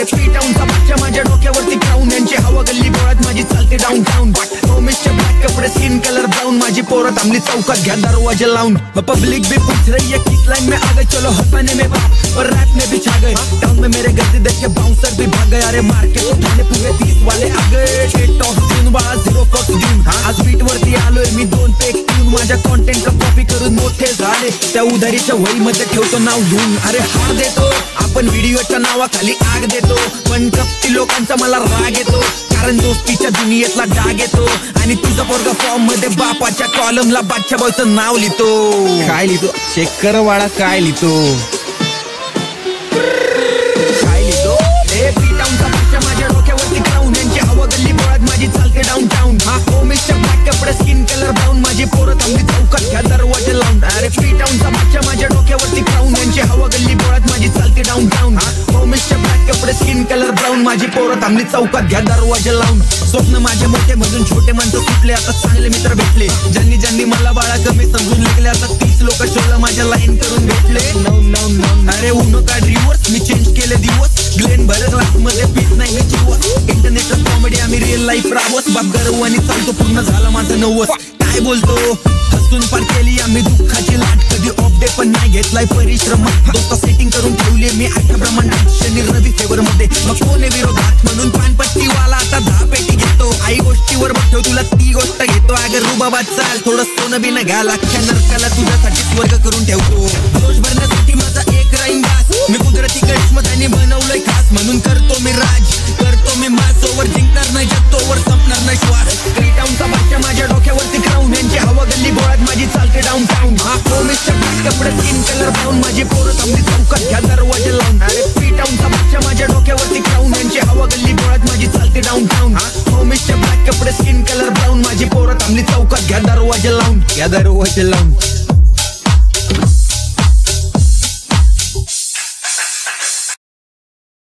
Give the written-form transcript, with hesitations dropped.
Free टाउनचा बादशाह माझ्या डोक्यावरती क्राऊन, यांची हवा गल्ली बोळात माझी चालते डाऊन टाउन. होमिसचे ब्लॅक कपडे स्किन कलर ब्राउन, माझी पोरं थांबली चौकात घ्या दरवाजा लावून. पब्लिक भी पूछ रही है किस लाइन में आ गए, चलो हंसाने में बाप और रैप में भी छा गए. टाउन में मेरे गर्दी देख के बाउंसर भी भाग गए, अरे मार्केट उठाने पूरे 30 वाले आ गए. शेट ऑफ जून बाळा 0 फॉक्स जून, आज बीट वरती आलोय मी 2 पे 1 ट्यून. माझ्या कॉन्टेंटचा कॉपी करून मोठे झाले, त्या उधारीच्या वहीमध्ये ठेवतो नाव लिहून. अरे हार देतो आपण व्हिडिओच्या नावाखाली आग देतो, पण कपटी लोकांचा मला राग येतो, कारण दोस्तीच्या दुनियेतला डाग येतो. आणि तुझा पोरगा फॉर्म मध्ये बापाच्या कॉलमला बादशाह बॉयचं नाव लिहितो. काय लिहितो शेखर वाळा, काय लिहितो काय लिहितो हे फ्री टाउनचा बादशाह माझ्या डोक्यावरती क्राऊन, यांची हवा गल्ली बोळात माझी चालते डाऊन टाउन. हा होमिसच्या ब्लॅक कपडे स्किन कलर ब्राऊन, माझी पोरं थांबली चौकात घ्या दरवाजा लावून. अरे फ्री टाउनचा बादशाह माझ्या डोक्यावरती क्राऊन, यांची हवा गल्ली बोळात माझी चालते डाऊन टाउन. होमिसच्या ब्लॅक कपडे स्किन कलर ब्राऊन, माझी पोरं थांबली चौकात घ्या दरवाजा लावून. स्वप्न माझे मोठे मधून छोटे माणसं सुटले, आता चांगले मित्र भेटले. ज्यांनी ज्यांनी मला बाळा कमी समजून लिखले, आता 30 लोक शोला माझ्या लाईन करून भेटले. अरे उनो का रिव्हर्स मी चेंज केले दिवस, ग्लेन भर क्लास मध्ये पीस नाही हे जीवस. इंटरनेटवर कॉमेडी आम्ही रिअल लाईफ रावस, बाप गर्व आणि चालतो पूर्ण झाला माझं नवस. काय बोलतो हसून पार केली आम्ही दुःखाची लाट, कधी ऑफ डे पण नाही घेतलाय परिश्रम. दोस्त सेटिंग करून ठेवले मी 8 ब्रह्मांडात, शनी रवी फेवर मध्ये मग कोणी विरोधात, म्हणून पानपट्टीवाला आता 10 पेटी घेतो. आई गोष्टीवर बघतो तुला ती गोष्ट घेतो. अगर रुबाबात चाल थोडं सोनं बिन घाल, अख्ख्या नरकाला तुझ्यासाठी स्वर्ग करून ठेवतो. जोश भरण्यासाठी माझा एक राईम बास, मी कुदरती करिश्मताने बनवलंय खास, म्हणून करतो मी राज, करतो मी मासोवर. जिंकणार नाही जगतोवर संपणार नाही श्वास. फ्री टाउनचा बादशाह माझ्या डोक्यावरती क्राऊन, यांची हवा गल्ली बोळात माझी चालते डाऊन टाउन. होमिसच्या ब्लॅक कपडे स्किन कलर ब्राऊन, माझी पोरं थांबली चौकात घ्या दरवाजा लावून. अरे फ्री टाउनचा बादशाह माझ्या डोक्यावरती क्राऊन, यांची हवा गल्ली बोळात माझी चालते डाऊन टाउन. होमिसच्या ब्लॅक कपडे स्किन कलर ब्राऊन, माझी पोरं थांबली चौकात घ्या दरवाजा लावून.